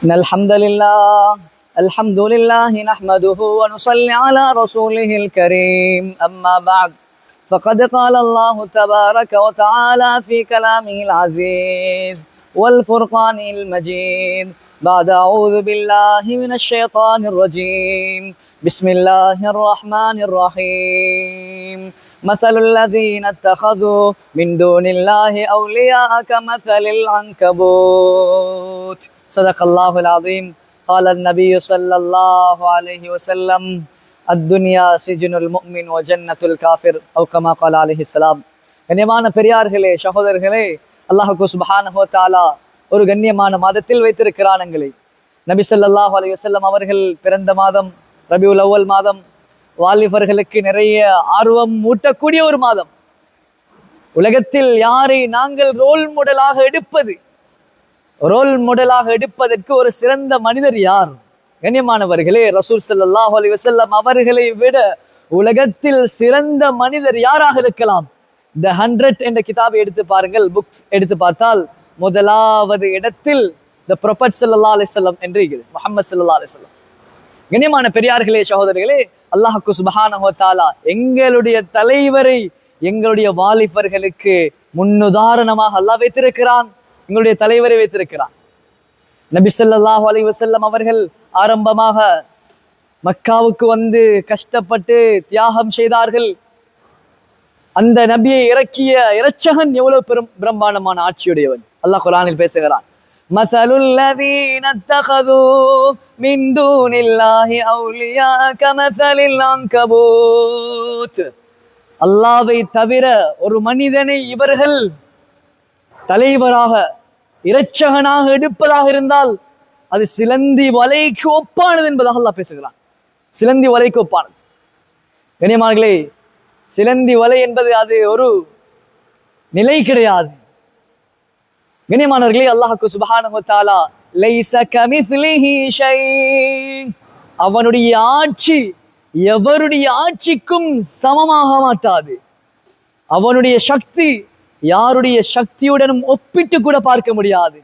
إن الحمد لله نحمده ونصلي على رسوله الكريم أما بعد فقد قال الله تبارك وتعالى في كلامه العزيز والفرقان المجيد بعد أعوذ بالله من الشيطان الرجيم بسم الله الرحمن الرحيم مثل الذين اتخذوا من دون الله أولياء كمثل العنكبوت صدق الله العظيم قال النبي صلى الله عليه وسلم الدنيا سجن المؤمن وجنة الكافر أو كما قال عليه السلام. கண்ணியமான பெரியார்களே, சகோதரர்களே, அல்லாஹ்வுக்கு சுப்ஹானஹு வ தஆலா ஒரு கண்ணியமான மாதத்தில் வைத்திருக்கிறானங்களை. நபி ஸல்லல்லாஹு அலைஹி வஸல்லம் அவர்கள் பிறந்த மாதம் ரபியுல் அவ்வல் மாதம். வாலிபர்களுக்கு நிறைய ஆர்வம் ஊட்டக்கூடிய ஒரு மாதம். உலகத்தில் யாரை நாங்கள் ரோல் மாடலாக எடுப்பதற்கு ஒரு சிறந்த மனிதர் யார்? கண்ணியமானவர்களே, ரசூல் ஸல்லல்லாஹு அலைஹி வஸல்லம் அவர்களை விட உலகத்தில் சிறந்த மனிதர் யாராக இருக்கலாம்? தி 100 என்ற கிதாபை எடுத்து பாருங்கள், புக்ஸ் எடுத்து பார்த்தால் முதலாவது இடத்தில் தி ப்ராஃபட் ஸல்லல்லாஹு அலைஹி வஸல்லம் என்று இருக்கிறது, முஹம்மது ஸல்லல்லாஹு அலைஹி வஸல்லம். கண்ணியமான பெரியார்களே, சகோதரர்களே, அல்லாஹ்வுக்கு சுப்ஹானஹு வ தஆலா எங்களுடைய தலைவரை எங்களுடைய வாலிபர்களுக்கு முன்னுதாரணமாக அல்லாஹ் வைத்திருக்கிறான். எங்களுடைய தலைவரை வைத்திருக்கிறான். நபி ஸல்லல்லாஹு அலைஹி வஸல்லம் அவர்கள் ஆரம்பமாக மக்காவுக்கு வந்து கஷ்டப்பட்டு தியாகம் செய்தார்கள். அந்த நபியை இறக்கிய இரட்சகன் எவ்வளவு பிரம்மாண்டமான ஆட்சியுடையவன். அல்லாஹ் குர்ஆனில் பேசுகிறான், மஸலுல் லதீன தகது மின் தூனில்லாஹி அவுலியா கமஸலில் அன்கபூத். அல்லாஹ்வை தவிர ஒரு மனிதனை இவர்கள் தலைவராக இரட்சகனாக எடுப்பதாக இருந்தால் அது சிலந்தி வலைக்கு ஒப்பானது என்பதாக அல்லாஹ் பேசுகிறான். சிலந்தி வலைக்கு ஒப்பானது. கண்ணியமானவர்களே, சிலந்தி வலை என்பது அது ஒரு நிலை கிடையாது. கண்ணியமானவர்களே, அல்லாஹ்வுக்கு சுப்ஹானஹு வ தஆலா லைஸ கமிஸ்லிஹி ஷை, அவனுடைய ஆட்சி எவருடைய ஆட்சிக்கும் சமமாக மாட்டாது. அவனுடைய சக்தி யாருடைய சக்தியுடனும் ஒப்பிட்டு கூட பார்க்க முடியாது.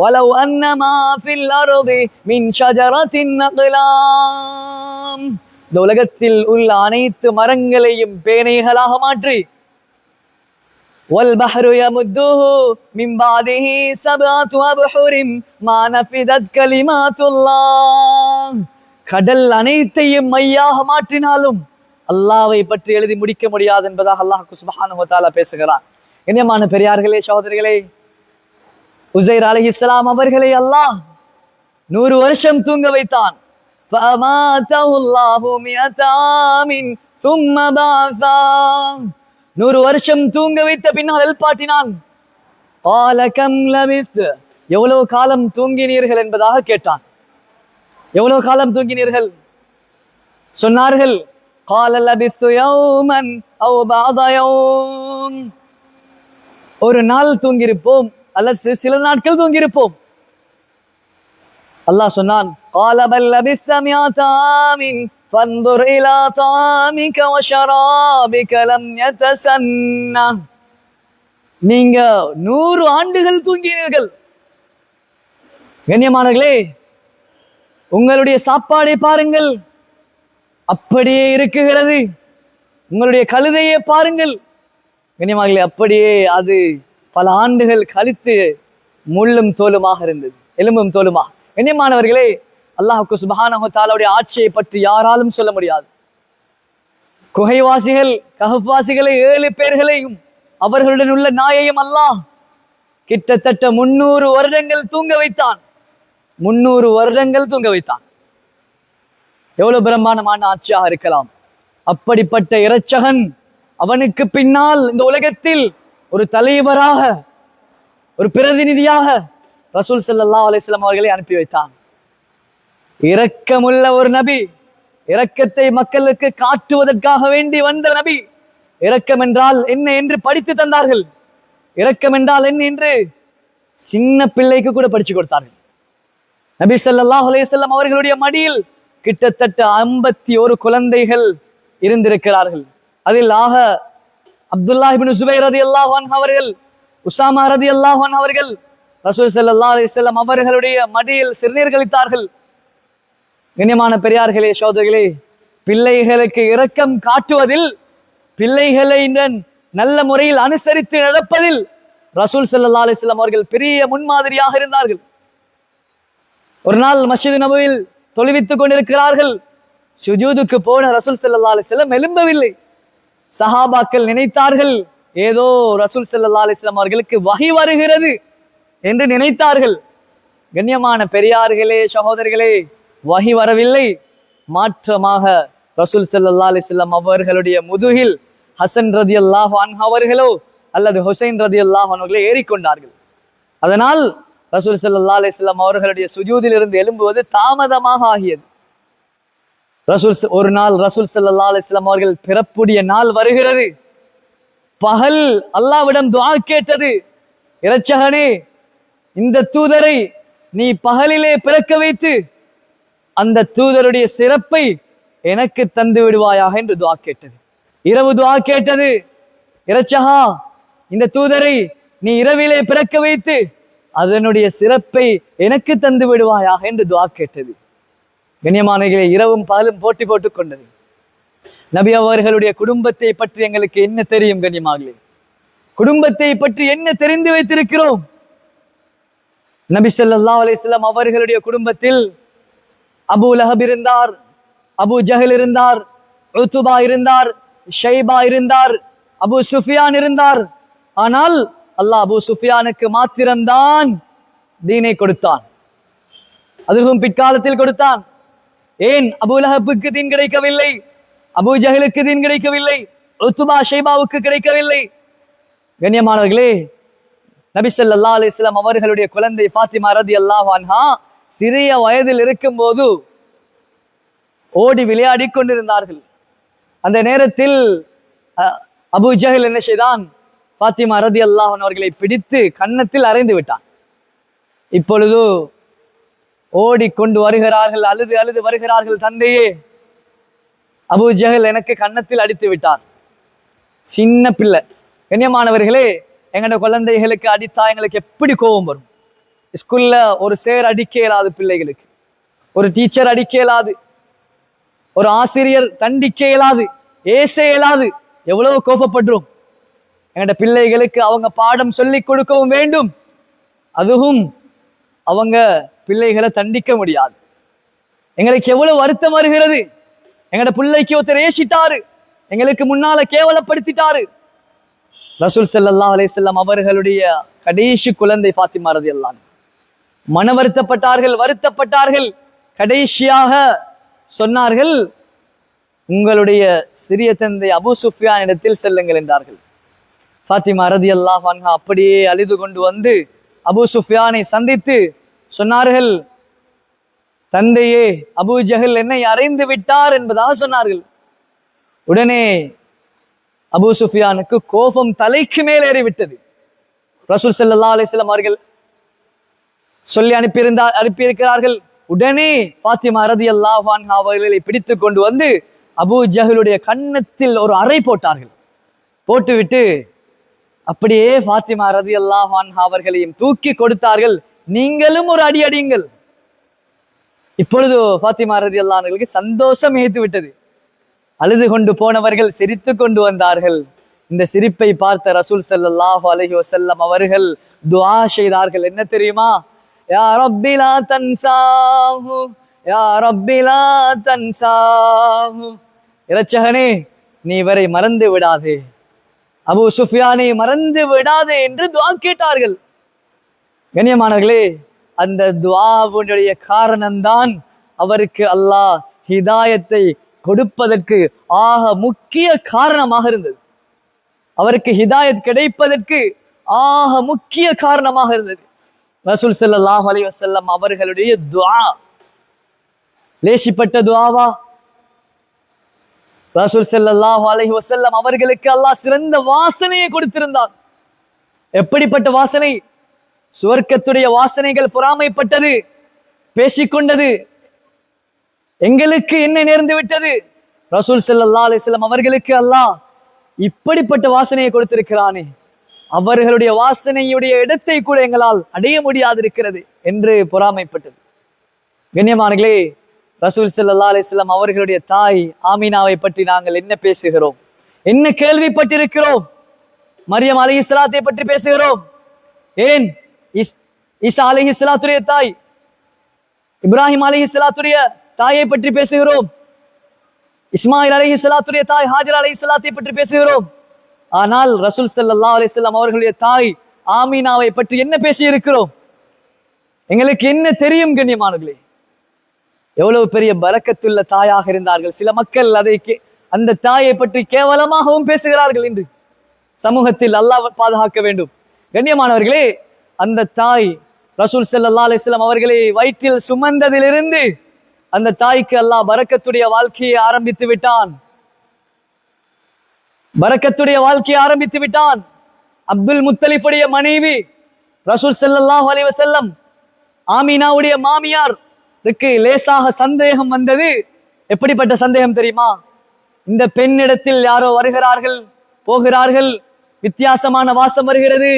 வலவ் அன்னமா ஃபில் அர்தி மின் ஷஜரத்தின் அக்லாம், இந்த உலகத்தில் உள்ள அனைத்து மரங்களையும் பேனைகளாக மாற்றி வல் பஹ்ரு யமுத்துஹு மின் பாதிஹி சபஅத்து அப்ஹுரின் மா நஃபிதத் கலிமாத்துல்லாஹ், கடல் அனைத்தையும் மையாக மாற்றினாலும் அல்லாஹ்வை பற்றி எழுதி முடிக்க முடியாது என்பதாக அல்லாஹ் சுப்ஹானஹு வ தஆலா பேசுகிறான். கண்ணியமான பெரியார்களே, சகோதரிகளே, உஸைர் அலைஹிஸ்ஸலாம் அவர்களை அல்லாஹ் 100 வருஷம் தூங்க வைத்தான். ஃபஅமாதஹு அல்லாஹு மிஅத ஆமின் ثم بعثா, 100 வருஷம் தூங்க வைத்த பின்னால் எழுப்பாட்டினான். قال كم لبثت, எவ்வளவு காலம் தூங்கினீர்கள் என்பதாக கேட்டான். எவ்வளவு காலம் தூங்கினீர்கள்? சொன்னார்கள், قال لبثت يوما او بعض يوم, ஒரு நாள் தூங்கியிருப்போம் அல்லது சில நாட்கள் தூங்கியிருப்போம். அல்லாஹ் சொன்னான், قال بل لبثت مئة عام فانظر الى طعامك وشرابك لم يتسنه, நீங்க 100 ஆண்டுகள் தூங்கினீர்கள். கண்ணியமானவர்களே, உங்களுடைய சாப்பாடை பாருங்கள், அப்படியே இருக்குகிறது. உங்களுடைய கழுதையை பாருங்கள், கண்ணியமானவர்களே, அப்படியே அது பல ஆண்டுகள் கழித்து முள்ளும் தோலுமாக இருந்தது, எலும்பும் தோலுமாக. கண்ணியமானவர்களே, அல்லாஹ்வுக்கு சுப்ஹானஹு வ தஆலாவுடைய ஆட்சியை பற்றி யாராலும் சொல்ல முடியாது. குகைவாசிகள், கஹஃப்வாசிகளை 7 பேர்களையும் அவர்களுடன் உள்ள நாயையும் அல்லாஹ் கிட்டத்தட்ட 300 வருடங்கள் தூங்க வைத்தான். 300 வருடங்கள் தூங்க வைத்தான். எவ்வளவு பிரம்மாண்டமான ஆட்சியாக இருக்கலாம். அப்படிப்பட்ட இரட்சகன் அவனுக்கு பின்னால் இந்த உலகத்தில் ஒரு தலைவராக, ஒரு பிரதிநிதியாக ரசூல் ஸல்லல்லாஹு அலைஹி வஸல்லம் அவர்களை அனுப்பி வைத்தான். இரக்கமுள்ள ஒரு நபி, இரக்கத்தை மக்களுக்கு காட்டுவதற்காக வேண்டி வந்த நபி. இரக்கம் என்றால் என்ன என்று படித்து தந்தார்கள். இரக்கம் என்றால் என்ன என்று சின்ன பிள்ளைக்கு கூட படிச்சு கொடுத்தார்கள். நபி ஸல்லல்லாஹு அலைஹி வஸல்லம் அவர்களுடைய மடியில் கிட்டத்தட்ட 51 குழந்தைகள் இருந்திருக்கிறார்கள். அதில் ஆக அப்துல்லாஹ் இப்னு ஸுபைர் ரலியல்லாஹு அன்ஹு அவர்கள், உஸாமா ரலியல்லாஹு அன்ஹு அவர்கள், ரசூல் ஸல்லல்லாஹு அலைஹி வஸல்லம் அவர்களுடைய மடியில் சிறுநீர் கழித்தார்கள். கண்ணியமான பெரியார்களே, சகோதரர்களே, பிள்ளைகளுக்கு இரக்கம் காட்டுவதில், பிள்ளைகளை நல்ல முறையில் அனுசரித்து நடப்பதில் ரசூல் ஸல்லல்லாஹு அலைஹி வஸல்லம் அவர்கள் பெரிய முன்மாதிரியாக இருந்தார்கள். ஒரு நாள் மஸ்ஜித் நபவியில் தொழுவித்துக் கொண்டிருக்கிறார்கள். சுஜூதுக்கு போன ரசூல் ஸல்லல்லாஹு அலைஹி வஸல்லம் எழும்பவில்லை. சஹாபாக்கள் நினைத்தார்கள் ஏதோ ரசூல் ஸல்லல்லாஹு அலைஹி வஸல்லம் அவர்களுக்கு வஹி வருகிறது என்று நினைத்தார்கள். கண்ணியமான பெரியார்களே, சகோதரர்களே, வஹி வரவில்லை. மாற்றமாக ரசூல் ஸல்லல்லாஹு அலைஹி வஸல்லம் அவர்களுடைய முதுகில் ஹசன் ரதியல்லாஹு அன்ஹு அவர்களோ அல்லது ஹுசைன் ரதியல்லாஹு அன்ஹு அவர்களோ ஏறிக்கொண்டார்கள். அதனால் ரசூல் ஸல்லல்லாஹு அலைஹி வஸல்லம் அவர்களுடைய சுஜூதில் இருந்து எழும்புவது தாமதமாக ஆகியது. ஒரு நாள் ரசூல் ஸல்லல்லாஹு அலைஹி வஸல்லம் அவர்கள் பிறப்புடைய நாள் வருகிறது. பகல் அல்லாஹ்விடம் துஆ கேட்டது, இரட்சகனே, இந்த தூதரை நீ பகலிலே பிறக்க வைத்து அந்த தூதருடைய சிறப்பை எனக்கு தந்து விடுவாயாக என்று துஆ கேட்டது. இரவு துஆ கேட்டது, இரட்சகா, இந்த தூதரை நீ இரவிலே பிறக்க வைத்து அதனுடைய சிறப்பை எனக்கு தந்து விடுவாயாக என்று துஆ கேட்டது. கண்ணியமானவர்களே, இரவும் பகலும் போட்டி போட்டுக் கொண்டது. நபி அவர்களுடைய குடும்பத்தை பற்றி எங்களுக்கு என்ன தெரியும்? கண்ணியமானவர்களே, குடும்பத்தை பற்றி என்ன தெரிந்து வைத்திருக்கிறோம்? நபி ஸல்லல்லாஹு அலைஹி வஸல்லம் அவர்களுடைய குடும்பத்தில் அபூ லஹப் இருந்தார், அபூ ஜஹல் இருந்தார், உத்பா இருந்தார், ஷைபா இருந்தார், அபூ சுஃபியான் இருந்தார். ஆனால் அல்லாஹ் அபூ சுஃபியானுக்கு மாத்திரம்தான் தீனை கொடுத்தான். அதுவும் பிற்காலத்தில் கொடுத்தான். ஏன் அபூ லஹப்புக்கு தீன் கிடைக்கவில்லை? அபூ ஜஹலுக்கு தீன் கிடைக்கவில்லை? உத்பா ஷைபாவுக்கு கிடைக்கவில்லை? கண்ணியமானவர்களே, நபி ஸல்லல்லாஹு அலைஹி வஸல்லம் அவர்களுடைய குழந்தை ஃபாத்திமா ரதியல்லாஹு அன்ஹா சிறிய வயதில் இருக்கும் போது ஓடி விளையாடி கொண்டிருந்தார்கள். அந்த நேரத்தில் அபூ ஜஹல் என்ன செய்தான்? ஃபாத்திமா ரதியல்லாஹு அன்ஹா அவர்களை பிடித்து கன்னத்தில் அறைந்து விட்டான். இப்பொழுது ஓடிக்கொண்டு வருகிறார்கள், அழுது அழுது வருகிறார்கள். தந்தையே, அபூ ஜஹல் எனக்கு கன்னத்தில் அடித்து விட்டார். சின்ன பிள்ளை. கண்ணியமானவர்களே, எங்களோட குழந்தைகளுக்கு அடித்தா எங்களுக்கு எப்படி கோபம் வரும்? ஸ்கூல்ல ஒரு சேர் அடிக்க இயலாது பிள்ளைகளுக்கு, ஒரு டீச்சர் அடிக்க இயலாது, ஒரு ஆசிரியர் தண்டிக்க இயலாது, ஏச இயலாது. எவ்வளவு கோபப்படுறோம். எங்களோட பிள்ளைகளுக்கு அவங்க பாடம் சொல்லி கொடுக்கவும் வேண்டும், அதுவும் அவங்க பிள்ளைகளை தண்டிக்க முடியாது. எங்களுக்கு எவ்வளவு வருத்தம் வருகிறது. எங்களோட பிள்ளைக்கு ஒருத்தர் ஏசிட்டாரு, எங்களுக்கு முன்னால கேவலப்படுத்திட்டாரு. ரசூல் ஸல்லல்லாஹு அலைஹி வஸல்லம் அவர்களுடைய கடைசி குழந்தை ஃபாத்திமா ரலியல்லாஹு அன்ஹா மன வருத்தப்பட்டார்கள். கடைசியாக சொன்னார்கள், உங்களுடைய சிறிய தந்தை அபூ சுஃபியான் இடத்தில் செல்லுங்கள் என்றார்கள். ஃபாத்திமா ரலியல்லாஹு அன்ஹா அப்படியே அழுது கொண்டு வந்து அபூ சுஃபியானை சந்தித்து சொன்னார்கள், தந்தையே, அபூ ஜஹல் என்னை அறைந்து விட்டார் என்பதாக சொன்னார்கள். உடனே அபூ சுஃபியானுக்கு கோபம் தலைக்கு மேல் ஏறிவிட்டது. ரசூல் ஸல்லல்லாஹு அலைஹி வஸல்லம் அவர்கள் சொல்லி அனுப்பியிருக்கிறார்கள். உடனே ஃபாத்திமா ரலியல்லாஹு அன்ஹா அவர்களை பிடித்து கொண்டு வந்து அபூ ஜஹலுடைய கன்னத்தில் ஒரு அறை போட்டார்கள். போட்டுவிட்டு அப்படியே ஃபாத்திமா ரலியல்லாஹு அன்ஹா அவர்களையும் தூக்கி கொடுத்தார்கள். நீங்களும் ஒரு அடி அடியுங்கள். இப்பொழுது ஃபாத்திமா ரலியல்லாஹு அன்ஹா அவர்களுக்கு சந்தோஷம் ஏத்து விட்டது. அழுது கொண்டு போனவர்கள் சிரித்து கொண்டு வந்தார்கள். இந்த சிரிப்பை பார்த்த ரசூல் ஸல்லல்லாஹு அலைஹி வஸல்லம் அவர்கள் துஆ செய்தார்கள். என்ன தெரியுமா? யா ரப்பி லா தன்சாஹு, யா ரப்பி லா தன்சாஹு. இரட்சகனே, நீ இவரை மறந்து விடாதே, அபூ சுஃபியானை மறந்து விடாதே என்று துஆ கேட்டார்கள். கண்ணியமானவர்களே, அந்த துஆவுடைய காரணம்தான் அவருக்கு அல்லாஹ் ஹிதாயத்தை கொடுப்பதற்கு ஆக முக்கிய காரணமாக இருந்தது. அவருக்கு ஹிதாயத் கிடைப்பதற்கு ஆக முக்கிய காரணமாக இருந்தது. ரசூல் ஸல்லல்லாஹு அலைஹி வஸல்லம் அவர்களுடைய துஆ லேசிப்பட்ட துஆவா? ரசூல் ஸல்லல்லாஹு அலைஹி வஸல்லம் அவர்களுக்கு அல்லாஹ் சிறந்த வாசனையை கொடுத்திருந்தார். எப்படிப்பட்ட வாசனை? சுவர்க்கத்துடைய வாசனைகள் பொறாமைப்பட்டது, பேசிக்கொண்டது. எங்களுக்கு என்ன நேர்ந்து விட்டது? ரசூல் ஸல்லல்லாஹு அலைஹி வஸல்லம் அவர்களுக்கு அல்லாஹ் இப்படிப்பட்ட வாசனையை கொடுத்திருக்கிறானே. அவர்களுடைய வாசனையுடைய இடத்தை கூட எங்களால் அடைய முடியாதிருக்கிறது என்று பொறாமைப்பட்டது. கண்ணியமானங்களே, ரசூல் ஸல்லல்லாஹு அலைஹி வஸல்லம் அவர்களுடைய தாய் ஆமீனாவை பற்றி நாங்கள் என்ன பேசுகிறோம், என்ன கேள்விப்பட்டிருக்கிறோம்? மரியம் அலைஹிஸ்ஸலாத்தை பற்றி பேசுகிறோம். ஏன் ஈசா அலைஹிஸ்ஸலாத்துடைய தாய், இப்ராஹிம் அலைஹிஸ்ஸலாத்துடைய தாயை பற்றி பேசுகிறோம். இஸ்மாயில் அலைஹிஸ்ஸலாத்துடைய தாய் ஹாஜர் அலைஹிஸ்ஸலாத்தை பற்றி பேசுகிறோம். ஆனால் ரசூல் ஸல்லல்லாஹு அலைஹி வஸல்லம் அவர்களுடைய தாய் ஆமீனாவை பற்றி என்ன பேசி இருக்கிறோம்? எங்களுக்கு என்ன தெரியும்? கண்ணியமானவர்களே, எவ்வளவு பெரிய பரக்கத்துள்ள தாயாக இருந்தார்கள். சில மக்கள் அதை அந்த தாயை பற்றி கேவலமாகவும் பேசுகிறார்கள். இன்று சமூகத்தில் அல்லாஹ் பாதுகாக்க வேண்டும். கண்ணியமானவர்களே, அந்த தாய் ரசூல் ஸல்லல்லாஹு அலைஹி வஸல்லம் அவர்களை வயிற்றில் சுமந்ததிலிருந்து அந்த தாய்க்கு அல்லாஹ் பரக்கத்துடைய வாழ்க்கையை ஆரம்பித்து விட்டான். பரக்கத்துடைய வாழ்க்கையை ஆரம்பித்து விட்டான். அப்துல் முத்தலிஃபுடைய மனைவி ரசூல் ஸல்லல்லாஹு அலைஹி வஸல்லம் ஆமீனாவுடைய மாமியார் லேசாக சந்தேகம் வந்தது. எப்படிப்பட்ட சந்தேகம் தெரியுமா? இந்த பெண்ணிடத்தில் யாரோ வருகிறார்கள், போகிறார்கள், வித்தியாசமான வாசம் வருகிறது,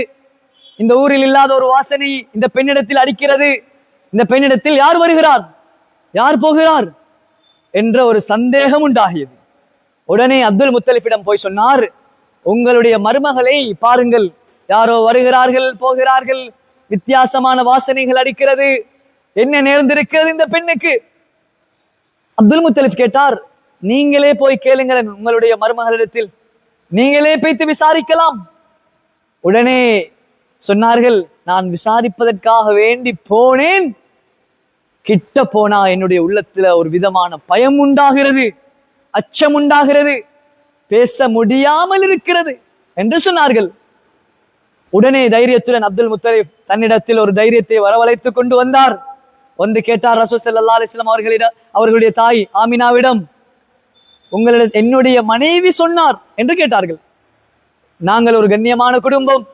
இந்த ஊரில் இல்லாத ஒரு வாசனை இந்த பெண்ணிடத்தில் அடிக்கிறது, இந்த பெண்ணிடத்தில் யார் வருகிறார், யார் போகிறார் என்ற ஒரு சந்தேகம் உண்டாகியது. உடனே அப்துல் முத்தலிஃபிடம் போய் சொன்னார், உங்களுடைய மருமகளை பாருங்கள், யாரோ வருகிறார்கள், போகிறார்கள், வித்தியாசமான வாசனைகள் அடிக்கிறது, என்ன நேர்ந்திருக்கிறது இந்த பெண்ணுக்கு? அப்துல் முத்தலிஃப் கேட்டார், நீங்களே போய் கேளுங்கள் உங்களுடைய மருமகளிடத்தில், நீங்களே போய்த்து விசாரிக்கலாம். உடனே சொன்னார்கள், நான் விசாரிப்பதற்காக வேண்டி போனேன், கிட்ட போனா என்னுடைய உள்ளத்துல ஒரு விதமான பயம் உண்டாகிறது, அச்சம் உண்டாகிறது, பேச முடியாமல் இருக்கிறது என்று சொன்னார்கள். உடனே தைரியத்துடன் அப்துல் முத்தலிஃப் தன்னிடத்தில் ஒரு தைரியத்தை வரவழைத்து கொண்டு வந்தார். வந்து கேட்டார் ரசூல் ஸல்லல்லாஹு அலைஹி வஸல்லம் அவர்களுடைய தாய் ஆமினாவிடம், உங்களிடம் என்னுடைய மனைவி சொன்னார் என்று கேட்டார்கள். நாங்கள் ஒரு கண்ணியமான குடும்பம்,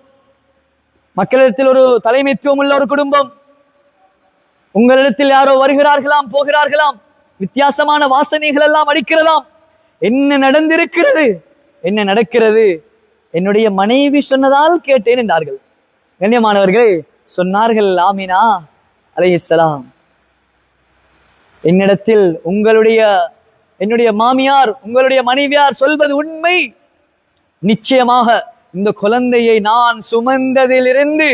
மக்களிடத்தில் ஒரு தலைமைத்துவம் உள்ள ஒரு குடும்பம், உங்களிடத்தில் யாரோ வருகிறார்களாம், போகிறார்களாம், வித்தியாசமான வாசனைகள் எல்லாம் அடிக்கிறதாம், என்ன நடந்திருக்கிறது, என்ன நடக்கிறது? என்னுடைய மனைவி சொன்னதால் கேட்டேன் என்றார்கள். கண்ணியமானவர்களே, சொன்னார்கள் ஆமினா அலைஹிஸ்ஸலாம், என்னிடத்தில் என்னுடைய மாமியார், உங்களுடைய மனைவியார் சொல்வது உண்மை. நிச்சயமாக இந்த குழந்தையை நான் சுமந்ததிலிருந்து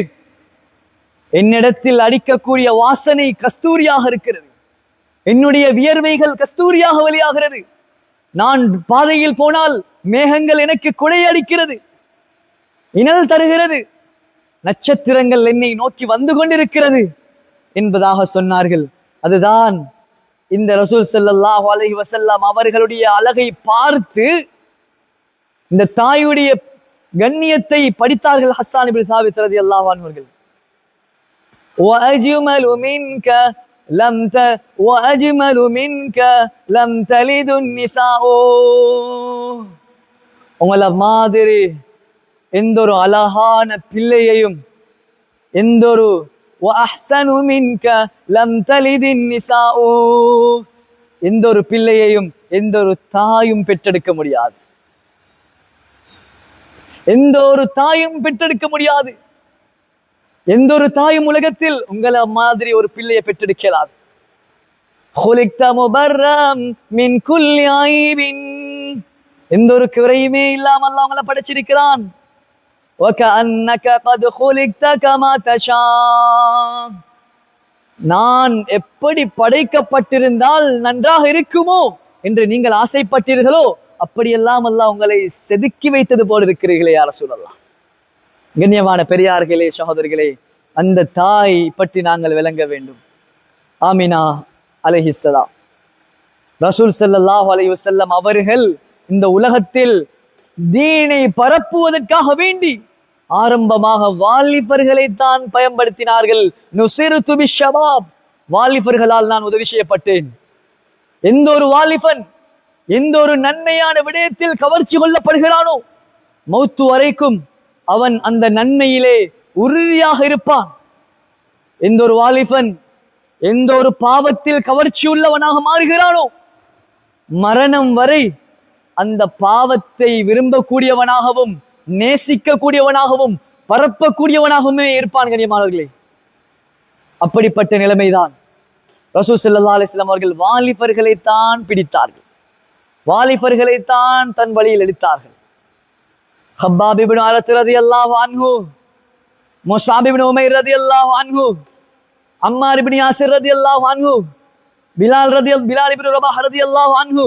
என்னிடத்தில் அடிக்கக்கூடிய வாசனை கஸ்தூரியாக இருக்கிறது, என்னுடைய வியர்வைகள் கஸ்தூரியாக வெளியாகிறது, நான் பாதையில் போனால் மேகங்கள் எனக்கு குடை அடிக்கிறது, இனல் தருகிறது, நட்சத்திரங்கள் என்னை நோக்கி வந்து கொண்டிருக்கிறது என்பதாக சொன்னார்கள். அதுதான் இந்த ரசூல் ஸல்லல்லாஹு அலைஹி வஸல்லம் அவர்களுடைய அழகை பார்த்து இந்த தாயுடைய கண்ணியத்தை படித்தார்கள். ஹஸ்ஸான் இப்னு சாபித் ரலியல்லாஹு அன்ஹு அவர்கள், وأجمل منك لم تلد النساء, உங்களை மாதிரி எந்த ஒரு அழகான பிள்ளையையும், எந்த ஒரு وأحسن منك لم تلد النساء, எந்த ஒரு பிள்ளையையும் எந்த ஒரு தாயும் பெற்றெடுக்க முடியாது, எந்த ஒரு தாயும் பெற்றெடுக்க முடியாது, எந்த ஒரு தாயும் உலகத்தில் உங்களை மாதிரி ஒரு பிள்ளையை பெற்றெடுக்கலாது. எந்த ஒரு குறையுமே இல்லாமல் அல்லாஹ் உங்களை படைச்சிருக்கிறான். நான் எப்படி படைக்கப்பட்டிருந்தால் நன்றாக இருக்குமோ என்று நீங்கள் ஆசைப்பட்டீர்களோ அப்படியெல்லாம் அல்லாஹ் உங்களை செதுக்கி வைத்தது போல் இருக்கிறீர்களே யா ரசூலல்லாஹ். கண்ணியமான பெரியார்களே, சகோதரர்களே, அந்த தாய் பற்றி நாங்கள் விளங்க வேண்டும். ஆமினா அலைஹிஸ்ஸலாம், ரசூல் ஸல்லல்லாஹு அலைஹி வஸல்லம் அவர்கள் இந்த உலகத்தில் தீனை பரப்புவதற்காக வேண்டி ஆரம்பமாக வாலிபர்களை தான் பயன்படுத்தினார்கள். நுஸிர்து பிஷ்ஷபாப், வாலிபர்களால் நான் உதவி செய்யப்பட்டேன். எந்த ஒரு வாலிபன் எந்த ஒரு நன்மையான விடயத்தில் கவர்ச்சி கொள்ளப்படுகிறானோ மௌத்து வரைக்கும் அவன் அந்த நன்மையிலே உறுதியாக இருப்பான். எந்த ஒரு வாலிபன் எந்த ஒரு பாவத்தில் கவர்ச்சி உள்ளவனாக மாறுகிறானோ மரணம் வரை அந்த பாவத்தை விரும்பக்கூடியவனாகவும் நேசிக்க கூடியவனாகவும் பரப்பக்கூடியவனாகவுமே இருப்பான் கண்ணியமானவர்களே. அப்படிப்பட்ட நிலைமைதான் ரசூல் ஸல்லல்லாஹு அலைஹி வஸல்லம் அவர்கள் வாலிபர்களைத்தான் பிடித்தார்கள், வாலிபர்களைத்தான் தன் வழியில் எடுத்தார்கள். ஹப்பாப் இப்னு அரத் ரலியல்லாஹு அன்ஹு, முஸாப் இப்னு உமைர் ரலியல்லாஹு அன்ஹு, அம்மார் இப்னு யாசிர் ரலியல்லாஹு அன்ஹு, பிலால் இப்னு ரபாஹ் ரலியல்லாஹு அன்ஹு,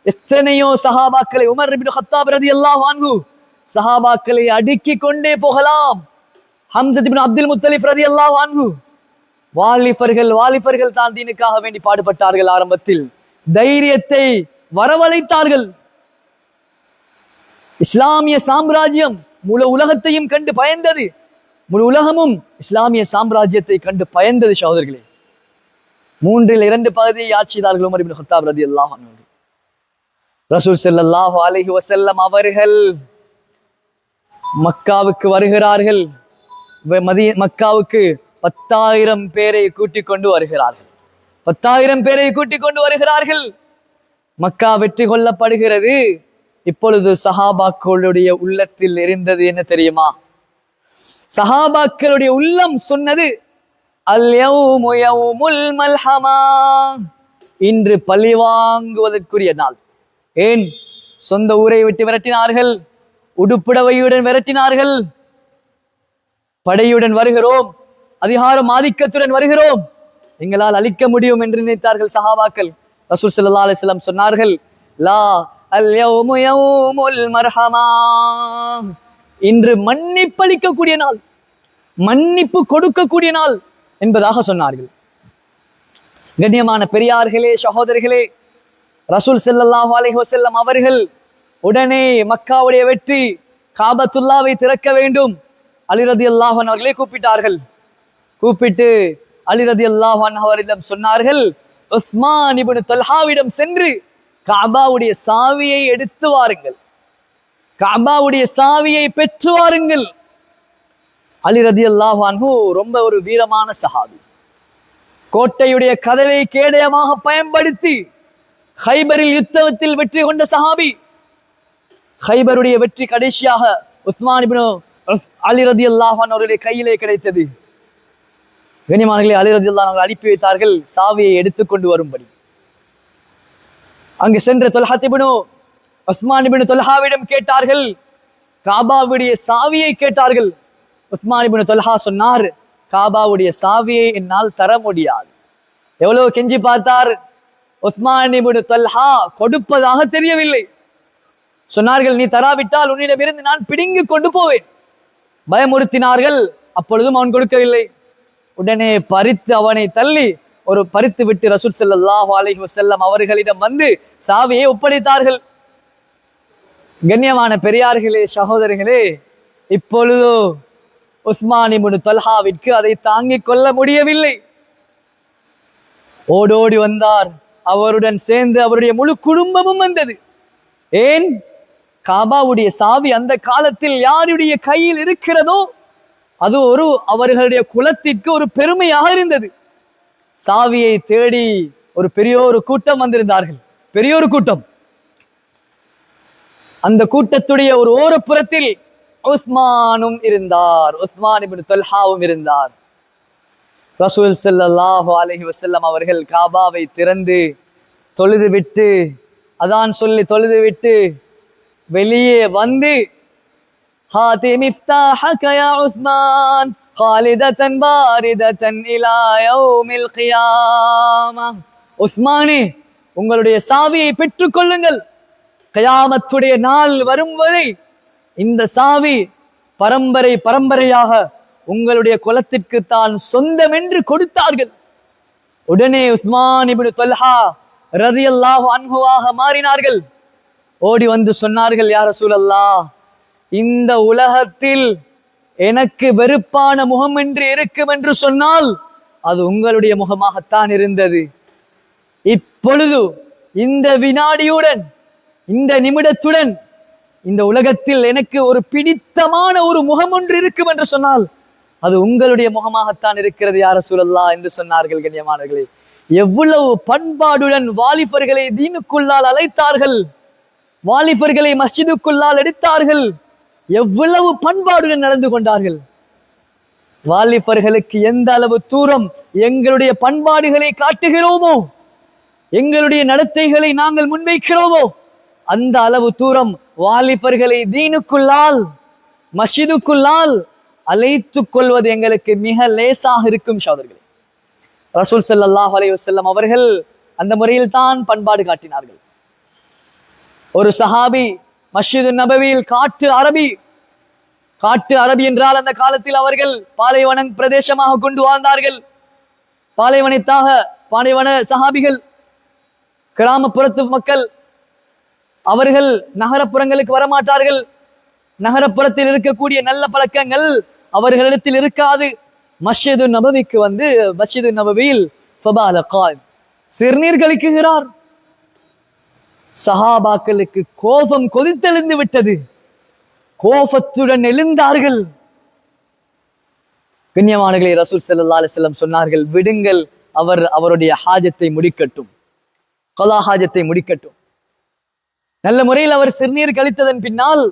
எத்தனையோ சஹாபாக்களை, உமர் இப்னு கத்தாப் ரலியல்லாஹு அன்ஹு, சஹாபாக்களை அடுக்கி கொண்டே போகலாம். ஹம்ஸத் இப்னு அப்துல் முத்தலிப் ரலியல்லாஹு அன்ஹு. வாலிபர்கள் தான் தீனுக்காக வேண்டி பாடுபட்டார்கள். ஆரம்பத்தில் தைரியத்தை வரவழைத்தார்கள். இஸ்லாமிய சாம்ராஜ்யம் முழு உலகத்தையும் கண்டு பயந்தது. முழு உலகமும் இஸ்லாமிய சாம்ராஜ்யத்தை கண்டு பயந்தது. சகோதரர்களே, 3/2 பகுதியை ஆட்சிதார்கள் உமர் இப்னு கத்தாப் ரலியல்லாஹு அன்ஹு. ரசூல் ஸல்லல்லாஹு அலைஹி வஸல்லம் அவர்கள் மக்காவுக்கு வருகிறார்கள். மக்காவுக்கு 10,000 பேரை கூட்டிக் கொண்டு வருகிறார்கள். 10,000 பேரை கூட்டிக் கொண்டு வருகிறார்கள். மக்கா வெற்றி கொள்ளப்படுகிறது. இப்பொழுது சஹாபாக்களுடைய உள்ளத்தில் இருந்தது என்ன தெரியுமா? சஹாபாக்களுடைய உள்ளம் சொன்னது, அல்-யௌமு யௌமுல் மல்ஹமா, இன்று பழி வாங்குவதற்குரிய நாள். ஏன்? சொந்த ஊரை விட்டு விரட்டினார்கள், உடுப்புடவையுடன் விரட்டினார்கள். படையுடன் வருகிறோம், அதிகாரம் ஆதிக்கத்துடன் வருகிறோம், எங்களால் அழிக்க முடியும் என்று நினைத்தார்கள் சஹாபாக்கள். ரசூல் ஸல்லல்லாஹு அலைஹி வஸல்லம் சொன்னார்கள், லா அல்-யௌமு யௌமுல் மர்ஹமா, இன்று மன்னிப்பளிக்கக்கூடிய நாள், மன்னிப்பு கொடுக்கக்கூடிய நாள் என்பதாக சொன்னார்கள். கண்ணியமான பெரியார்களே, சகோதரர்களே, ரசூல் ஸல்லல்லாஹு அலைஹி வஸல்லம் அவர்கள் உடனே மக்காவுடைய வெற்றி, காபத்துல்லாவை திறக்க வேண்டும், அலி ரலியல்லாஹு அன்ஹு அவர்களை கூப்பிட்டார்கள். கூப்பிட்டு அலி ரலியல்லாஹு அன்ஹு அவரிடம் சொன்னார்கள், உஸ்மான் இப்னு தல்ஹாவிடம் சென்று காபாவுடைய சாவியை எடுத்து வாருங்கள், காபாவுடைய சாவியை பெற்று வாருங்கள். அலி ரலியல்லாஹு அன்ஹு ரொம்ப ஒரு வீரமான சஹாபி. கோட்டையுடைய கதவை கேடயமாக பயன்படுத்தி ஹைபரில் யுத்தத்தில் வெற்றி கொண்ட சஹாபி. ஹைபருடைய வெற்றி கடைசியாக உஸ்மான் இப்னு அலி ரலியல்லாஹு அன்ஹு அவருடைய கையிலே கிடைத்தது. கண்ணியமானவர்களே, அலி ரலியல்லாஹு அன்ஹு அனுப்பி வைத்தார்கள் சாவியை எடுத்துக்கொண்டு வரும்படி. அங்கு சென்ற தொல்ஹத் இப்னு உஸ்மான் இப்னு தொல்ஹாவிடம் கேட்டார்கள், காபாவுடைய சாவியை கேட்டார்கள். உஸ்மான் இப்னு தொல்ஹா சொன்னார், காபாவுடைய சாவியை என்னால் தர முடியாது. எவ்வளவு கெஞ்சி பார்த்தார். உஸ்மான் இப்னு தொல்ஹா கொடுப்பதாக தெரியவில்லை. சொன்னார்கள், நீ தராவிட்டால் உன்னிடமிருந்து நான் பிடுங்கி கொண்டு போவேன். பயமுறுத்தினார்கள். அப்பொழுதும் அவன் கொடுக்கவில்லை. உடனே பறித்து அவனை தள்ளி ஒரு பறித்து விட்டு ரசூல் ஸல்லல்லாஹு அலைஹி வஸல்லம் அவர்களிடம் வந்து சாவியை ஒப்படைத்தார்கள். கண்ணியமான பெரியார்களே, சகோதரர்களே, இப்பொழுது உஸ்மான் இப்னு தொல்ஹாவிற்கு அதை தாங்கிக் கொள்ள முடியவில்லை. ஓடோடி வந்தார். அவருடன் சேர்ந்து அவருடைய முழு குடும்பமும் வந்தது. ஏன்? காபாவுடைய சாவி அந்த காலத்தில் யாருடைய கையில் இருக்கிறதோ அது அவர்களுடைய குலத்திற்கு ஒரு பெருமையாக இருந்தது. சாவியை தேடி ஒரு பெரியோரு கூட்டம் வந்திருந்தார்கள். பெரியோரு கூட்டம். அந்த கூட்டத்துடைய ஒரு ஓரப்புறத்தில் உஸ்மானும் இருந்தார், உஸ்மான் இப்னு தொல்ஹாவும் இருந்தார். ரசூல் ஸல்லல்லாஹு அலைஹி வஸல்லம் அவர்கள் காபாவை திறந்து தொழுது விட்டு, அதான் சொல்லி தொழுது விட்டு வெளியே வந்து, ஹாதி மிஃப்தாஹக யா உஸ்மான் காலிதத்தன் பாரிதத்தன் இலா யௌமில் கியாமா, உஸ்மானே உங்களுடைய சாவியை பெற்றுக் கொள்ளுங்கள், கயாமத்துடைய நாள் வரும் வரை இந்த சாவி பரம்பரையாக உங்களுடைய குலத்திற்கு தான் சொந்தம் என்று கொடுத்தார்கள். உடனே உஸ்மான் இப்னு தொல்ஹா ரலியல்லாஹு அன்ஹுவாக மாறினார்கள். ஓடி வந்து சொன்னார்கள், யா ரசூலல்லாஹ், இந்த உலகத்தில் எனக்கு வெறுப்பான முகம் என்று இருக்கும் என்று சொன்னால் அது உங்களுடைய முகமாகத்தான் இருந்தது. இப்பொழுது இந்த வினாடியுடன், இந்த நிமிடத்துடன் இந்த உலகத்தில் எனக்கு ஒரு பிடித்தமான ஒரு முகம் ஒன்று இருக்கும் என்று சொன்னால் அது உங்களுடைய முகமாகத்தான் இருக்கிறது யா ரசூலல்லாஹ் என்று சொன்னார்கள். கண்ணியமானவர்களே, எவ்வளவு பண்பாடுடன் வாலிபர்களை தீனுக்குள்ளால் அழைத்தார்கள், வாலிபர்களை மஸ்ஜிதுக்குள்ளால் எடுத்தார்கள். எவ்வளவு பண்பாடுடன் நடந்து கொண்டார்கள். வாலிபர்களுக்கு எந்த அளவு தூரம் எங்களுடைய பண்பாடுகளை காட்டுகிறோமோ, எங்களுடைய நடத்தைகளை நாங்கள் முன்வைக்கிறோமோ, அந்த அளவு தூரம் வாலிபர்களை தீனுக்குள்ளால் மஸ்ஜிதுக்குள்ளால் அழைத்துக் கொள்வது எங்களுக்கு மிக லேசாக இருக்கும். சகோதரர்களே, ரசூல் ஸல்லல்லாஹு அலைஹி வஸல்லம் அவர்கள் அந்த முறையில் தான் பண்பாடு காட்டினார்கள். ஒரு சஹாபி மஸ்ஜிது நபவியில் காட்டு அரபி என்றால் அந்த காலத்தில் அவர்கள் பாலைவன பிரதேசமாக கொண்டு வாழ்ந்தார்கள். பாலைவன சஹாபிகள், கிராமப்புறத்து மக்கள், அவர்கள் நகரப்புறங்களுக்கு வரமாட்டார்கள். நகரப்புறத்தில் இருக்கக்கூடிய நல்ல பழக்கங்கள் அவர்களிடத்தில் இருக்காது. மஸ்ஜிது நபவிக்கு வந்து மஸ்ஜிது நபவியில் சிறுநீர் கழிக்குகிறார். சஹாபாக்களுக்கு கோபம் கொதித்தெழுந்து விட்டது. கோபத்துடன் எழுந்தார்கள். கண்ணியமானவர்களே, ரசூல் ஸல்லல்லாஹு அலைஹி வஸல்லம் சொன்னார்கள், விடுங்கள், அவருடைய ஹாஜத்தை முடிக்கட்டும், கலா ஹாஜத்தை முடிக்கட்டும். நல்ல முறையில் அவர் சிறுநீர் கழித்ததன் பின்னால்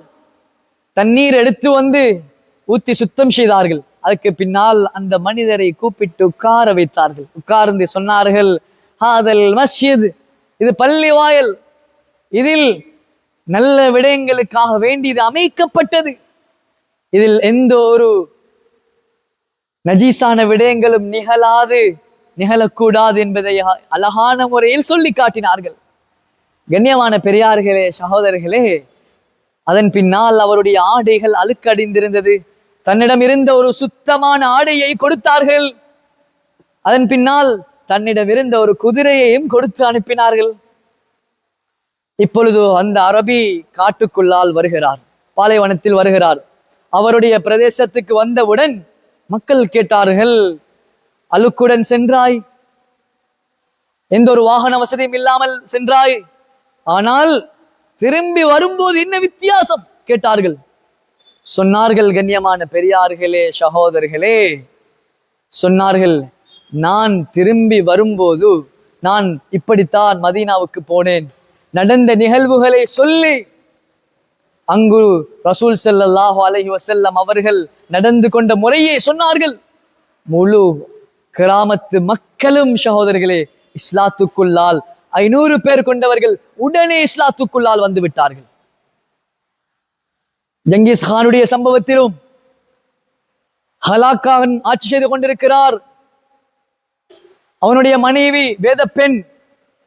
தண்ணீர் எடுத்து வந்து ஊத்தி சுத்தம் செய்தார்கள். அதுக்கு பின்னால் அந்த மனிதரை கூப்பிட்டு உட்கார வைத்தார்கள். உட்கார்ந்து சொன்னார்கள், ஹாதல் மஸ்ஜித், இது பள்ளி வாயல், இதில் நல்ல விடயங்களுக்காக வேண்டி இது அமைக்கப்பட்டது. இதில் எந்த ஒரு நஜீஸான விடயங்களும் நிகழக்கூடாது என்பதை அழகான முறையில் சொல்லி காட்டினார்கள். கண்ணியமான பெரியார்களே, சகோதரர்களே, அதன் பின்னால் அவருடைய ஆடைகள் அழுக்கடைந்திருந்தது. தன்னிடம் இருந்த ஒரு சுத்தமான ஆடையை கொடுத்தார்கள். அதன் பின்னால் தன்னிடம் இருந்த ஒரு குதிரையையும் கொடுத்து அனுப்பினார்கள். இப்பொழுது அந்த அரபி காட்டுக்குள்ளால் வருகிறார், பாலைவனத்தில் வருகிறார். அவருடைய பிரதேசத்துக்கு வந்தவுடன் மக்கள் கேட்டார்கள், அழுக்குடன் சென்றாய், எந்த ஒரு வாகன வசதியும் இல்லாமல் சென்றாய், ஆனால் திரும்பி வரும்போது என்ன வித்தியாசம் கேட்டார்கள். சொன்னார்கள், கண்ணியமான பெரியார்களே, சகோதரர்களே, சொன்னார்கள், நான் திரும்பி வரும்போது நான் இப்படித்தான் மதீனாவுக்கு போனேன். நடந்த நிகழ்வுகளை சொல்லி அங்கு ரசூல் ஸல்லல்லாஹு அலைஹி வஸல்லம் அவர்கள் நடந்து கொண்ட முறையை சொன்னார்கள். முழு கிராமத்து மக்களும் சகோதரர்களே இஸ்லாத்துக்குள்ளால் 500 பேர் கொண்டவர்கள் உடனே இஸ்லாத்துக்குள்ளால் வந்து விட்டார்கள். ஜங்கிஸ் கானுடைய சம்பவத்திலும் ஹலாக்கான் ஆட்சி செய்து கொண்டிருக்கிறார். அவனுடைய மனைவி வேத பெண்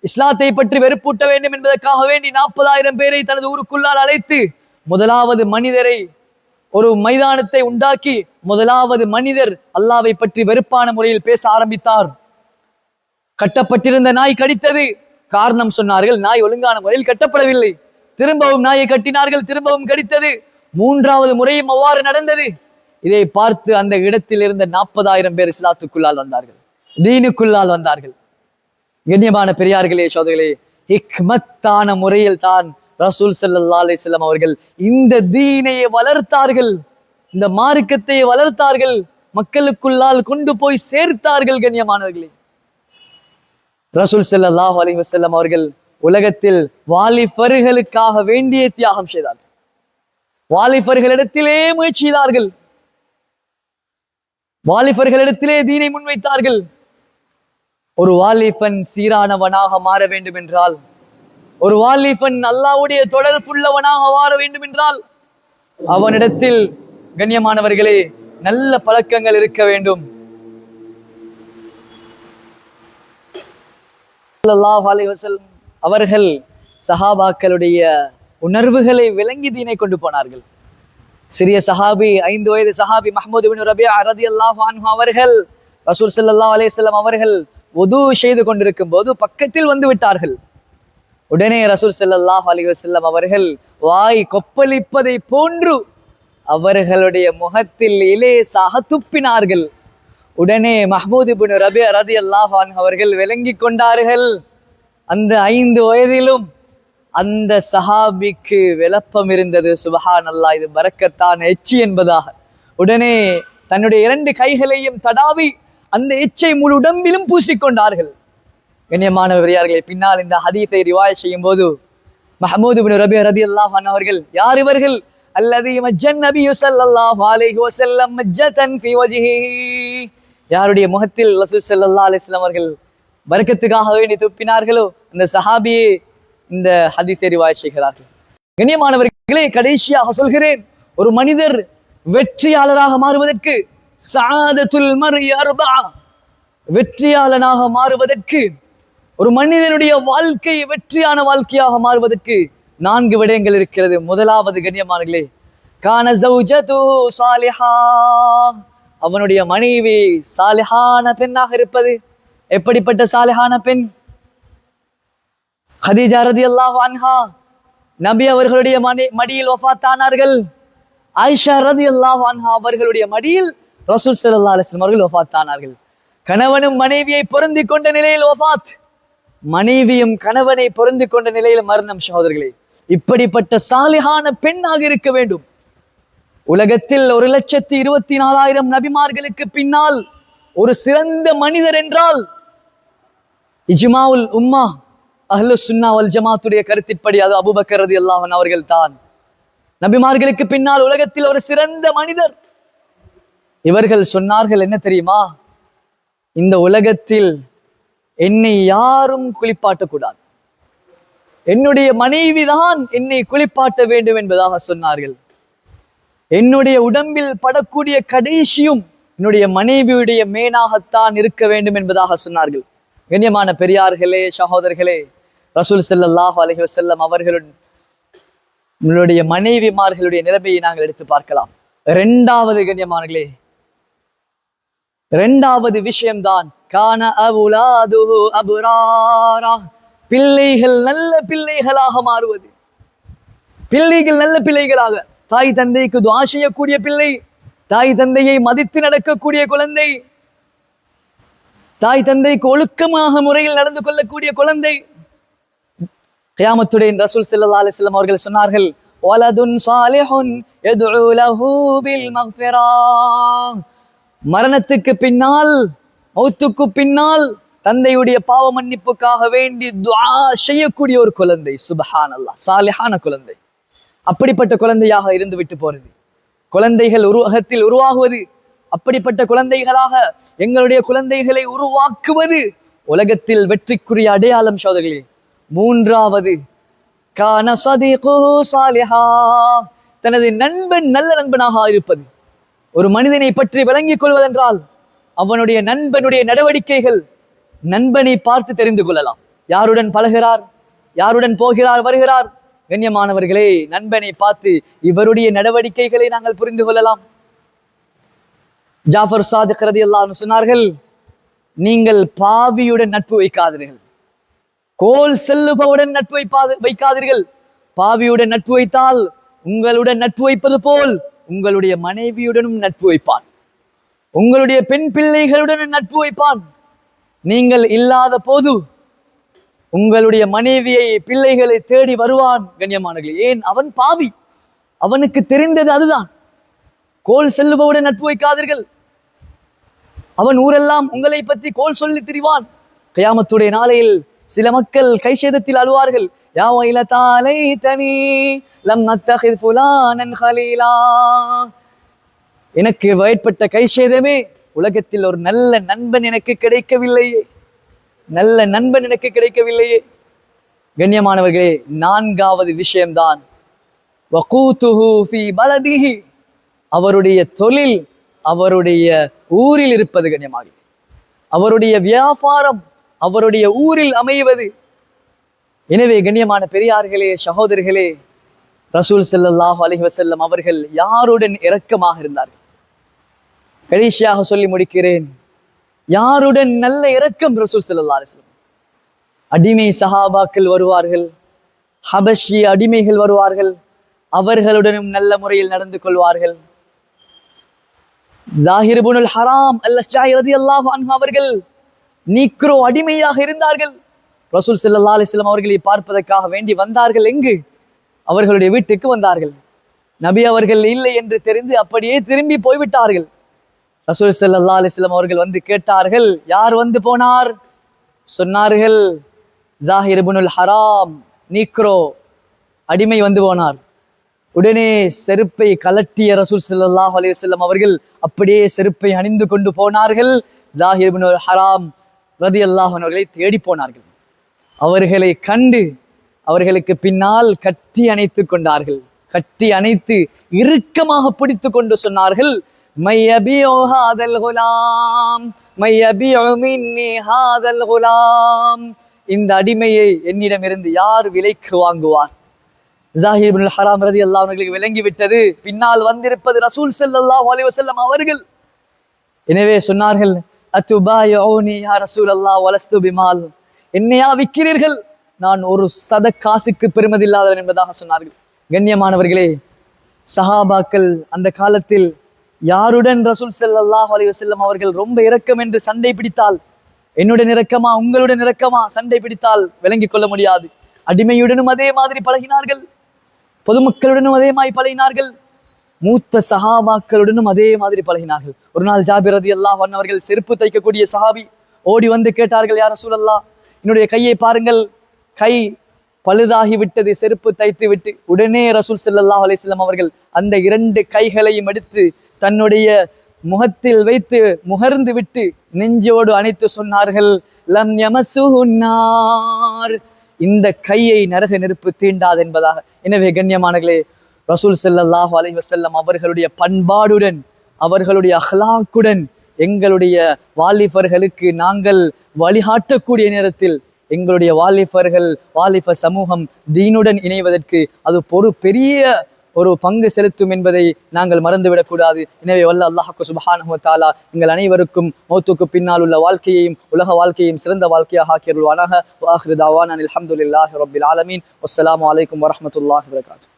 இஸ்லாத்தை பற்றி வெறுப்பூட்ட வேண்டும் என்பதற்காக வேண்டி 40,000 பேரை தனது ஊருக்குள்ளால் அழைத்து முதலாவது மனிதரை ஒரு மைதானத்தை உண்டாக்கி முதலாவது மனிதர் அல்லாவை பற்றி வெறுப்பான முறையில் பேச ஆரம்பித்தார். கட்டப்பட்டிருந்த நாய் கடித்தது. காரணம் சொன்னார்கள், நாய் ஒழுங்கான முறையில் கட்டப்படவில்லை. திரும்பவும் நாயை கட்டினார்கள், திரும்பவும் கடித்தது. 3வது முறையும் அவ்வாறு நடந்தது. இதை பார்த்து அந்த இடத்தில் இருந்த 40,000 பேர் இஸ்லாத்துக்குள்ளால் வந்தார்கள், தீனுக்குள்ளால் வந்தார்கள். கண்ணியமான பெரியார்களே, சோதர்களே, ஹிக்மத்தான முறையில் தான் ரசூல் ஸல்லல்லாஹு அலைஹி வஸல்லம் அவர்கள் இந்த தீனை வளர்த்தார்கள், இந்த மார்க்கத்தை வளர்த்தார்கள், மக்களுக்குள்ளால் கொண்டு போய் சேர்த்தார்கள். கண்ணியமானவர்களே, ரசூல் ஸல்லல்லாஹு அலைஹி வஸல்லம் அவர்கள் உலகத்தில் வாலிபர்களுக்காக வேண்டிய தியாகம் செய்தார்கள். வாலிபர்களிடத்திலே முயற்சி செய்தார்கள், வாலிபர்களிடத்திலே தீனை முன்வைத்தார்கள். ஒரு வாலிபன் சீரானவனாக மாற வேண்டும் என்றால், ஒரு வாலிபன் அல்லாஹ்வுடைய தொடர்புள்ளவனாக மாற வேண்டும் என்றால் அவனிடத்தில் கண்ணியமானவர்களே நல்ல பழக்கங்கள் இருக்க வேண்டும். ஸல்லல்லாஹு அலைஹி வஸல்லம் அவர்கள் சஹாபாக்களுடைய உணர்வுகளை விளங்கி தீனை கொண்டு போனார்கள். சிறிய சஹாபி, 5 வயது சஹாபி மஹ்மூத் இப்னு ரபியா ரலியல்லாஹு அன்ஹு அவர்கள் ரசூல் ஸல்லல்லாஹு அலைஹி வஸல்லம் அவர்கள் வுது செய்து கொண்டிருக்கும் போது பக்கத்தில் வந்து விட்டார்கள். உடனே ரசூல் ஸல்லல்லாஹு அலைஹி வஸல்லம் அவர்கள் வாய் கொப்பளிப்பதை போன்று அவர்களுடைய முகத்தில் இலேசாக துப்பினார்கள். உடனே மஹ்மூத் இப்னு ரபியா ரலியல்லாஹு அன்ஹு அவர்கள் விளங்கி கொண்டார்கள், அந்த 5 வயதிலும் அந்த சஹாபிக்கு விளப்பம் இருந்தது. சுபஹானல்லாஹ், இது பரக்கத்தான் எச்சி என்பதாக. உடனே தன்னுடைய 2 கைகளையும் தடாவி அந்த எச்சை முழு உடம்பிலும் பூசிக்கொண்டார்கள். கண்ணியமானவர்களே, பின்னால் இந்த ஹதீஸை ரிவாயத் செய்யும் போது மஹ்மூத் இப்னு ரபியா ரலியல்லாஹு அன்ஹு அவர்கள், யார் இவர்கள்? அல்லதி மஜ்ஜன் நபியு ஸல்லல்லாஹு அலைஹி வஸல்லம் மஜ்ஜதன் ஃபீ வஜ்ஹிஹி, யாருடைய முகத்தில் ரசூல் ஸல்லல்லாஹு அலைஹி வஸல்லம் அவர்கள் பரக்கத்துக்காக வேண்டி துப்பினார்களோ அந்த சஹாபியே இந்த ஹதீஸை ரிவாயத் செய்கிறார்கள். கண்ணியமானவர்களே, கடைசியாக சொல்கிறேன், ஒரு மனிதர் வெற்றியாளராக மாறுவதற்கு சஆதத்துல் மர்இ அர்பஆ, வெற்றியாளனாக மாறுவதற்கு, ஒரு மனிதனுடைய வாழ்க்கை வெற்றியான வாழ்க்கையாக மாறுவதற்கு 4 விடயங்கள் இருக்கிறது. முதலாவது கண்ணியமானவர்களே, கான ஜௌஜதுஹு சாலிஹா, அவனுடைய மனைவி சாலிஹான பெண்ணாக இருப்பது. எப்படிப்பட்ட சாலிஹான பெண்? ஹதீஜா ரலியல்லாஹு அன்ஹா நபி அவர்களுடைய மடியில் வஃபாத்தானார்கள். ஆயிஷா ரலியல்லாஹு அன்ஹா அவர்களுடைய மடியில் ரசூல் ஸல்லல்லாஹு அலைஹி வஸல்லம் அவர்கள் வஃபாத்தானார்கள். கணவனும் மனைவியை பொருந்தி கொண்ட நிலையில் வஃபாத், மனைவியும் கணவனை பொருந்தி கொண்ட நிலையில் மரணம். சகோதரர்களே, இப்படிப்பட்ட சாலிஹான பெண்ணாக இருக்க வேண்டும். உலகத்தில் 1,24,000 நபிமார்களுக்கு பின்னால் ஒரு சிறந்த மனிதர் என்றால் இஜ்மாவுல் உம்மா அஹ்லு சுன்னா வல் ஜமாத்துடைய கருத்தின்படி அது அபூபக்கர் ரலியல்லாஹு அன்ஹு அவர்கள் தான் நபிமார்களுக்கு பின்னால் உலகத்தில் ஒரு சிறந்த மனிதர். இவர்கள் சொன்னார்கள் என்ன தெரியுமா? இந்த உலகத்தில் என்னை யாரும் குளிப்பாட்டக்கூடாது, என்னுடைய மனைவிதான் என்னை குளிப்பாட்ட வேண்டும் என்பதாக சொன்னார்கள். என்னுடைய உடம்பில் படக்கூடிய கடைசியும் என்னுடைய மனைவியுடைய மேனாகத்தான் இருக்க வேண்டும் என்பதாக சொன்னார்கள். கண்ணியமான பெரியார்களே, சகோதரர்களே, ரசூல் ஸல்லல்லாஹு அலைஹி வஸல்லம் அவர்களுடைய மனைவிமார்களுடைய நிலைமையை நாங்கள் எடுத்து பார்க்கலாம். இரண்டாவது கண்ணியமானங்களே, இரண்டாவது விஷயம்தான் கான அவுலாதுஹு அப்ராரா, பிள்ளைகள் நல்ல பிள்ளைகளாக மாறுவது. பிள்ளைகள் நல்ல பிள்ளைகளாக, தாய் தந்தைக்கு துஆ செய்யக்கூடிய பிள்ளை, தாய் தந்தையை மதித்து நடக்கக்கூடிய குழந்தை, தாய் தந்தைக்கு ஒழுக்கமாக முறையில் நடந்து கொள்ளக்கூடிய குழந்தை. கியாமத்துடைய ரசூல் ஸல்லல்லாஹு அலைஹி வஸல்லம் அவர்கள் சொன்னார்கள், வலதுன் சாலிஹுன் யதுஉ லஹு பில் மக்ஃபிரா, மரணத்துக்கு பின்னால், மௌத்துக்கு பின்னால் தந்தையுடைய பாவ மன்னிப்புக்காக வேண்டி துஆ செய்யக்கூடிய ஒரு குழந்தை. சுப்ஹானல்லாஹ், சாலிஹான குழந்தை. அப்படிப்பட்ட குழந்தையாக இருந்து விட்டு போறது. குழந்தைகள் உருவகத்தில் உருவாகுவது, அப்படிப்பட்ட குழந்தைகளாக எங்களுடைய குழந்தைகளை உருவாக்குவது உலகத்தில் வெற்றிக்குரிய அடையாளம். சோதர்களே, மூன்றாவது கான சதீகுஹு சாலிஹா, தனது நண்பன் நல்ல நண்பனாக இருப்பது. ஒரு மனிதனை பற்றி விளங்கிக் கொள்வதென்றால் அவனுடைய நண்பனுடைய நடவடிக்கைகள், நண்பனை பார்த்து தெரிந்து கொள்ளலாம். யாருடன் பழகிறார், யாருடன் போகிறார் வருகிறார். கண்ணியமானவர்களே, நண்பனை பார்த்து இவருடைய நடவடிக்கைகளை நாங்கள் புரிந்து கொள்ளலாம். ஜாஃபர் சாதிக் ரலியல்லாஹு அன்ஹு சொன்னார்கள், நீங்கள் பாவியுடன் நட்பு வைக்காதீர்கள், கோல் செல்லுபவுடன் நட்பு வைக்காதீர்கள். பாவியுடன் நட்பு வைத்தால் உங்களுடன் நட்பு வைப்பது போல் உங்களுடைய மனைவியுடனும் நட்பு வைப்பான், உங்களுடைய பெண் பிள்ளைகளுடன் நட்பு வைப்பான். நீங்கள் இல்லாத போது உங்களுடைய மனைவியை பிள்ளைகளை தேடி வருவான். கண்ணியமானவர்களே, ஏன்? அவன் பாவி, அவனுக்கு தெரிந்தது அதுதான். கோல் செல்லுபவுடன் நட்பு வைக்காதீர்கள். அவன் ஊரெல்லாம் உங்களை பற்றி கோல் சொல்லி திரிவான். கியாமத்துடைய நாளையில் சில மக்கள் கை சேதத்தில் அழுவார்கள், யா வைலதா லைதனி லம் நத்தகித் ஃபுலானன் கலீலா, எனக்கு ஏற்பட்ட கை சேதமே, உலகத்தில் ஒரு நல்ல நண்பன் எனக்கு கிடைக்கவில்லையே, நல்ல நண்பன் எனக்கு கிடைக்கவில்லையே. கண்ணியமானவர்களே, நான்காவது விஷயம்தான் வகூதுஹு ஃபீ பலதிஹி, அவருடைய தொழில் அவருடைய ஊரில் இருப்பது. கண்ணியமாக அவருடைய வியாபாரம் அவருடைய ஊரில் அமைவது. எனவே கண்ணியமான பெரியார்களே, சகோதரர்களே, ரசூல் ஸல்லல்லாஹு அலைஹி வஸல்லம் அவர்கள் யாருடன் இரக்கமாக இருந்தார்கள்? கடைசியாக சொல்லி முடிக்கிறேன், யாருடன் நல்ல இரக்கம் ரசூல் ஸல்லல்லாஹு அலைஹி வஸல்லம். அடிமை சஹாபாக்கள் வருவார்கள், ஹபஷி அடிமைகள் வருவார்கள், அவர்களுடனும் நல்ல முறையில் நடந்து கொள்வார்கள். ஜாஹிர் இப்னுல் ஹராம் அல்-அஷ்ஜாஇ ரலியல்லாஹு அன்ஹு அவர்கள் நீக்ரோ அடிமையாக இருந்தார்கள். ரசூல் ஸல்லல்லாஹு அலைஹி வஸல்லம் அவர்களை பார்ப்பதற்காக வேண்டி வந்தார்கள். எங்கு? அவர்களுடைய வீட்டுக்கு வந்தார்கள். நபி அவர்கள் இல்லை என்று தெரிந்து அப்படியே திரும்பி போய்விட்டார்கள். ரசூல் ஸல்லல்லாஹு அலைஹி வஸல்லம் அவர்கள் வந்து கேட்டார்கள், யார் வந்து போனார்? சொன்னார்கள், ஜாஹிர் இப்னுல் ஹராம் நீக்ரோ அடிமை வந்து போனார். உடனே செருப்பை கலட்டிய ரசூல் ஸல்லல்லாஹு அலைஹி வஸல்லம் அவர்கள் அப்படியே செருப்பை அணிந்து கொண்டு போனார்கள். ஜாஹிர் இப்னு ஹராம் ரலியல்லாஹு அன்ஹு அவர்களை தேடி போனார்கள். அவர்களை கண்டு அவர்களுக்கு பின்னால் கட்டி அணைத்து கொண்டார்கள். கட்டி அணைத்து இறுக்கமாக பிடித்து கொண்டு சொன்னார்கள், மையபியு ஹாதல் குலாம், மையபியு மின்னி ஹாதல் குலாம். இந்த அடிமையை என்னிடமிருந்து யார் விலைக்கு வாங்குவார்? ஜாஹிர் இப்னு ஹராம் ரலியல்லாஹு அன்ஹு அவர்களுக்கு விளங்கிவிட்டது, பின்னால் வந்திருப்பது ரசூல் ஸல்லல்லாஹு அலைஹி வஸல்லம் அவர்கள். எனவே சொன்னார்கள், அத்துபாயுனி யா ரசூலல்லாஹ் வலஸ்து பிமால். என்னையா விற்கிறீர்கள்? நான் ஒரு சத காசுக்கு பெருமதில்லாதவன் என்பதாக சொன்னார்கள். கண்ணியமானவர்களே, சஹாபாக்கள் அந்த காலத்தில் யாருடன் ரசூல் ஸல்லல்லாஹு அலைஹி வஸல்லம் அவர்கள் ரொம்ப இரக்கம் என்று சண்டை பிடித்தால், என்னுடன் இரக்கமா உங்களுடன் இரக்கமா சண்டை பிடித்தால் விளங்கிக் கொள்ள முடியாது. அடிமையுடனும் அதே மாதிரி பழகினார்கள், பொதுமக்களுடனும் அதே மாதிரி பழகினார்கள், மூத்த சஹாபாக்களுடனும் அதே மாதிரி பழகினார்கள். ஒரு நாள் ஜாபிர் ரலியல்லாஹு அன்ஹு அவர்கள் செருப்பு தைக்கக்கூடிய சஹாபி ஓடி வந்து கேட்டார்கள், யா ரசூலல்லாஹ், என்னுடைய கையை பாருங்கள், கை பழுதாகி விட்டது, செருப்பு தைத்து விட்டு. உடனே ரசூல் ஸல்லல்லாஹு அலைஹி வஸல்லம் அவர்கள் அந்த 2 கைகளையும் எடுத்து தன்னுடைய முகத்தில் வைத்து முகர்ந்து விட்டு நெஞ்சோடு அணைத்து சொன்னார்கள், லம் யமஸுஹுன்னார், இந்த கையை நரக நெருப்பு தீண்டாது என்பதாக. எனவே கண்ணியமானங்களே, ரசூல் ஸல்லல்லாஹு அலைஹி வஸல்லம் அவர்களுடைய பண்பாடுடன் அவர்களுடைய அஹ்லாக்குடன் எங்களுடைய வாலிபர்களுக்கு நாங்கள் வழிகாட்டக்கூடிய நேரத்தில் எங்களுடைய வாலிப சமூகம் தீனுடன் இணைவதற்கு அது பெரிய ஒரு பங்கு செலுத்தும் என்பதை நாங்கள் மறந்துவிடக்கூடாது. எனவே வல்ல அல்லாஹ் சுப்ஹானஹு வ தஆலா எங்கள் அனைவருக்கும் மௌத்துக்கு பின்னால் உள்ள வாழ்க்கையையும் உலக வாழ்க்கையையும் சிறந்த வாழ்க்கையாக ஆக்கியருள்வானாக. வ ஆகிரு தஅவானா அல்ஹம்துலில்லாஹி ரப்பில் ஆலமீன். வஸ்ஸலாமு அலைக்கும் வரஹ்மத்துல்லாஹி வபரகாத்துஹு.